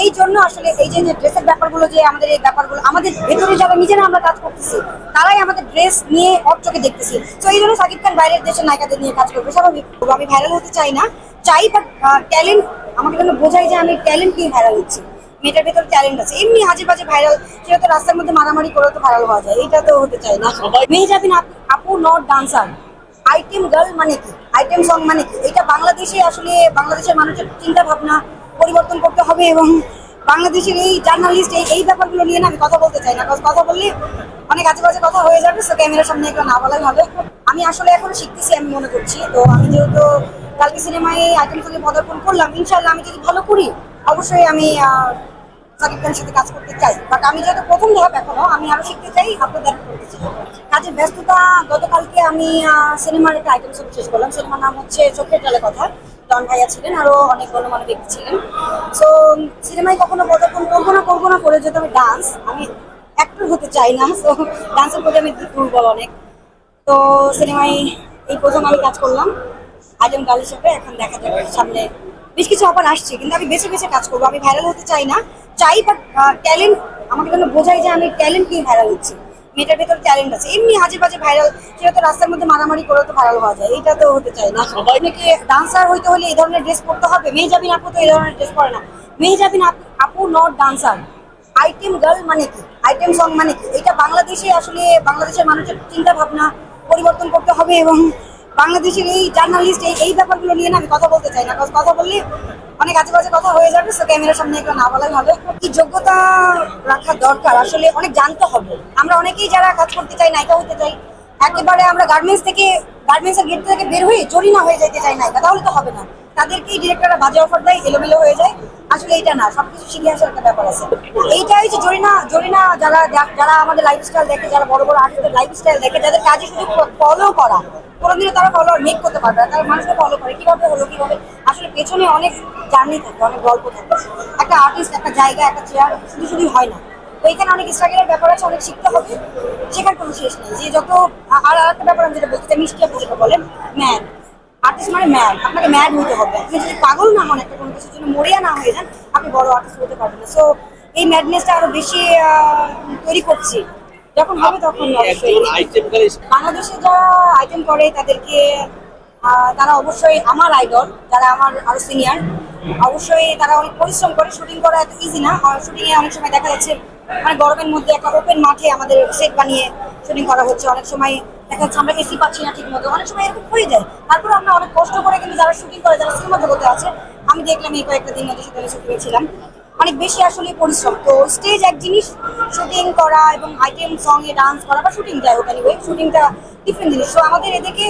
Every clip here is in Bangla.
এই জন্য আসলে এই যে ড্রেসের ব্যাপারগুলো, যে আমাদের এই ব্যাপারগুলো আমাদের ভেতরে যারা নিজেরা আমরা কাজ করতেছি তারাই আমাদের ড্রেস নিয়ে চোখে দেখতেছি। তো এই জন্য সাকিব খান বাইরের দেশের নায়িকাদের নিয়ে কাজ করবে, স্বাভাবিক। আমি ভাইরাল হতে চাই না, চাই, বাট ট্যালেন্ট আমাকে যেন বোঝাই যে আমি ট্যালেন্ট নিয়ে ভাইরাল হচ্ছি, মেয়েটার ভেতর ট্যালেন্ট আছে। এমনি আজে বাজে ভাইরাল, সেটা তো রাস্তার মধ্যে মারামারি করে তো ভাইরাল হওয়া যায়, এটা তো হতে চাই না। মেহজাবিন আপু নট ডান্সার, আইটেম গার্ল মানে কি, আইটেম সং মানে কি, এটা বাংলাদেশে আসলে বাংলাদেশের মানুষের চিন্তা ভাবনা পরিবর্তন করতে হবে। এবং বাংলাদেশের এই জার্নালিস্ট এই ব্যাপারগুলো নিয়ে না আমি কথা বলতে চাই না, কথা বললে অনেক আজে বাজে কথা হয়ে যাবে। সো ক্যামেরার সামনে একটা না বলাই ভালো। আমি আসলে এখনো শিখতেছি, আমি মনে করছি। তো আমি যেহেতু কালকে সিনেমায় আইটেম সঙ্গে পদার্পণ করলাম, ইনশাল্লাহ আমি যদি ভালো করি অবশ্যই আমি সাকিব খানের সাথে কাজ করতে চাই। বাট আমি যেহেতু প্রথম ধাপ এখনো, আমি আরো শিখতে চাই, আপনাদের করতে চাই। কাজের ব্যস্ততা, গতকালকে আমি সিনেমার একটা আইটেম সঙ্গে শেষ করলাম। সিনেমার নাম হচ্ছে চোখের জলে কথা। ডন ভাইয়া ছিলেন, আরো অনেক গণ্যমান্য ব্যক্তি ছিলেন। সো সিনেমায় কখনো পদার্পণ করবো না করে যেহেতু আমি ডান্স, আমি অ্যাক্টর হতে চাই না। সো ডান্সের প্রতি আমি দুর্বল অনেক। তো সিনেমায় এই প্রথম আমি কাজ করলাম আইটেম গার্ল হিসেবে। এখন দেখা যাক, সামনে বেশ কিছু অফার আসছে, কিন্তু আমি বেছে বেছে কাজ করবো। আমি ভাইরাল হতে চাই না, চাই, বাট ট্যালেন্ট আমাকে যেন বোঝাই যে আমি ট্যালেন্ট নিয়ে ভাইরাল হচ্ছি, মেয়েটার ভেতর ট্যালেন্ট আছে। এমনি আজে বাজে ভাইরাল, সেটা তো রাস্তার মধ্যে মারামারি করে তো ভাইরাল হওয়া যায়, এটা তো হতে চাই না। অনেকে ডান্সার হইতে হলে এই ধরনের ড্রেস পরতে হবে, মেহজাবিন আপু তো এই ধরনের ড্রেস পরে না। মেহজাবিন আপু নট ডান্সার, আইটেম গার্ল মানে কি, আইটেম সং মানে কি, এটা বাংলাদেশে আসলে বাংলাদেশের মানুষের চিন্তা ভাবনা পরিবর্তন করতে হবে। এবং বাংলাদেশের এই জার্নালিস্ট এই ব্যাপারগুলো নিয়ে না আমি কথা বলতে চাই না, কথা বললে অনেক আজে বাজে কথা হয়ে যাবে। সো ক্যামেরার সামনে একটা না বলাই ভালো। কি যোগ্যতা রাখা দরকার, আসলে অনেক জানতে হবে। আমরা অনেকেই যারা কাজ করতে চাই, নায়িকা হতে চাই, একেবারে আমরা গার্মেন্টসের গেট থেকে বের হয়ে জরিনা হয়ে যেতে চাই নায়িকা, তাহলে তো হবে না। তাদেরকেই ডিরেক্টররা বাজে অফার দেয়, এলোমেলো হয়ে যায়। আসলে এটা না, সবকিছু শিখে আসার একটা ব্যাপার আছে। এইটাই যে জরিনা যারা আমাদের লাইফস্টাইল দেখে, যারা বড় বড় আর্টিস্টের লাইফস্টাইল দেখে, যাদের কাজে শুধু ফলো করা, কোনোদিনও তারা ফলোয়ার মেক করতে পারবে না। তারা মানুষকে ফলো করে কিভাবে হলো, কিভাবে আসলে পেছনে অনেক জার্নি থাকে, অনেক গল্প থাকে। একটা আর্টিস্ট, একটা জায়গা, একটা চেয়ার শুধু হয় না। তো এখানে অনেক স্ট্রাগলের ব্যাপার আছে, অনেক শিখতে হবে, শেখার কোনো শেষ নেই। যে যত আর একটা ব্যাপার আমি যেটা বলতে চাই, মিষ্টি আপু যেটা বলেন, ম্যাড আর্টিস্ট মানে ম্যাড, আপনাকে ম্যাড হতে হবে। আপনি যদি পাগল না হন, একটা কোনো কিছুর জন্য মরিয়া না হয়ে যান, আপনি বড় আর্টিস্ট হতে পারবেন না। সো এই ম্যাডনেসটা আরো বেশি তৈরি করছি, যখন হবে তখন বাংলাদেশে যারা আইটেম করে তাদেরকে তারা অবশ্যই আমার আইডল, যারা আমার আরো সিনিয়র, অবশ্যই তারা অনেক পরিশ্রম করে। শুটিং করা এত ইজি না, শুটিং এ অনেক সময় দেখা যাচ্ছে মানে গরমের মধ্যে একটা ওপেন মাঠে আমাদের সেট বানিয়ে শুটিং করা হচ্ছে। অনেক সময় দেখা যাচ্ছে আমরা এসি পাচ্ছি না ঠিক মতো, অনেক সময় এরকম হয়ে যায়। তারপর আমরা অনেক কষ্ট করে কিন্তু যারা শুটিং করে, যারা সিনেমা জগতে আছে, আমি দেখলাম এই কয়েকটা দিন মধ্যে সেখানে শুটিং ছিলাম, অনেক বেশি আসলে পরিশ্রম। তো স্টেজ এক জিনিস, শুটিং করা এবং আইটেম সং এ ডান্স করা বা শুটিং, যাই হোক এনিওয়ে, শুটিংটা ডিফারেন্ট জিনিস। তো আমাদের এদেরকে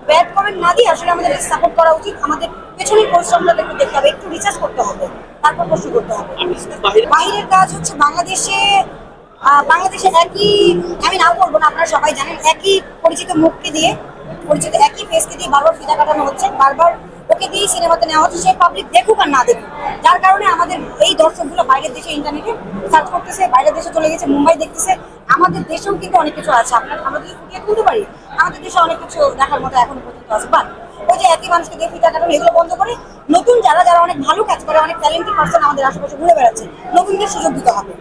ব্যাড কমেন্ট না দিয়ে আসলে আমাদের সাপোর্ট করা উচিত। আমাদের পেছনের পরিশ্রমটা একটু দেখতে হবে, একটু রিসার্চ করতে হবে, তারপর প্রশ্ন করতে হবে। বাহিরের কাজ হচ্ছে বাংলাদেশে একই, আমি নাম বলবো না, আপনারা সবাই জানেন, একই পরিচিত মুখকে দিয়ে, পরিচিত একই ফেসকে দিয়ে বারবার ফিতা কাটানো হচ্ছে, বারবার ওকে দিয়েই সিনেমাতে নেওয়া হচ্ছে। সে পাবলিক দেখুক আর না দেখুক, যার কারণে আমাদের এই দর্শকগুলো বাইরের দেশে ইন্টারনেটে সার্চ করতেছে, বাইরের দেশে চলে গেছে, মুম্বাই দেখতেছে। আমাদের দেশেও কিন্তু অনেক কিছু আছে, আমরা যদি ফুটিয়ে তুলতে পারি, আমাদের দেশে অনেক কিছু দেখার মতো এখনো পর্যন্ত আছে। বাট ওই যে একই মানুষকে দিয়ে ফিতা কাটানো, এগুলো বন্ধ করে নতুন যারা অনেক ভালো কাজ করে, অনেক ট্যালেন্টেড পার্সন আমাদের আশেপাশে ঘুরে বেড়াচ্ছে, নতুনদের সুযোগ দিতে হবে,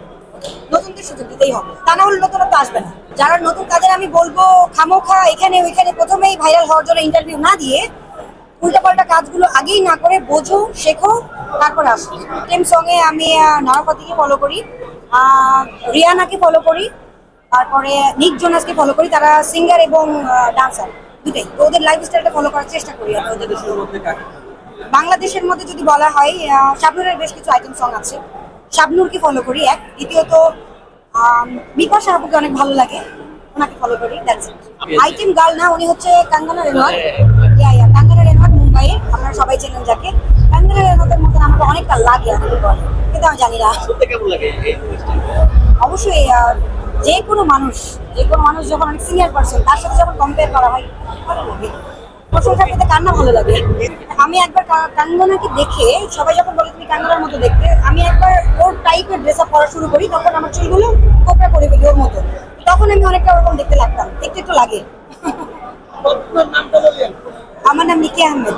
নতুনদের সুযোগ দিতেই হবে, তা না হলে নতুনত্ব আসবে না। যারা নতুন কাজের, আমি বলবো খামোখা এখানে ওইখানে প্রথমেই ভাইরাল হওয়ার জন্য ইন্টারভিউ না দিয়ে উল্টাপাল্টা কাজগুলো আগেই না করে বোঝো, শেখো, তারপরে আসো। টিম সঙ্গে আমি নারাফাতিকে ফলো করি, রিয়ানাকে ফলো করি, তারপরে নিক জোনাসকে ফলো করি। তারা সিঙ্গার এবং ডান্সার দুটাই, তো ওদের লাইফস্টাইলটা ফলো করার চেষ্টা করি আমি। ওদের বাংলাদেশের মধ্যে যদি বলা হয়, শাবনুরের বেশ কিছু আইটেম সং আছে, শাবনুরকে ফলো করি এক। দ্বিতীয়ত বিপাশা আপুকে অনেক ভালো লাগে, ওনাকে ফলো করি। আইটেম গার্ল না, উনি হচ্ছে কাঙ্গনা রেনোয়ার। কাঙ্গনা রেনোয়ার মুম্বাইয়ের, আপনারা সবাই চেনেন যাকে। কাঙ্গনা রেনোয়ারের মতন আমাকে অনেকটা লাগে, কিন্তু আমি জানি না। অবশ্যই যে কোনো মানুষ যখন অনেক সিনিয়র পার্সন, তার সাথে যখন কম্পেয়ার করা হয়, ভালো লাগে, প্রশংসা পেতে কার না ভালো লাগে। আমি একবার কাঙ্গনাকে দেখে, সবাই যখন বলে তুমি কাঙ্গনার মতো দেখতে, আমি একবার ওর টাইপের ড্রেস আপ করা শুরু করি, তখন আমার চুলগুলো কোপড়া করে ফেলি ওর মতো, তখন আমি অনেকটা ওরকম দেখতে লাগতাম, একটু লাগে। আমার নাম নিকি আহমেদ।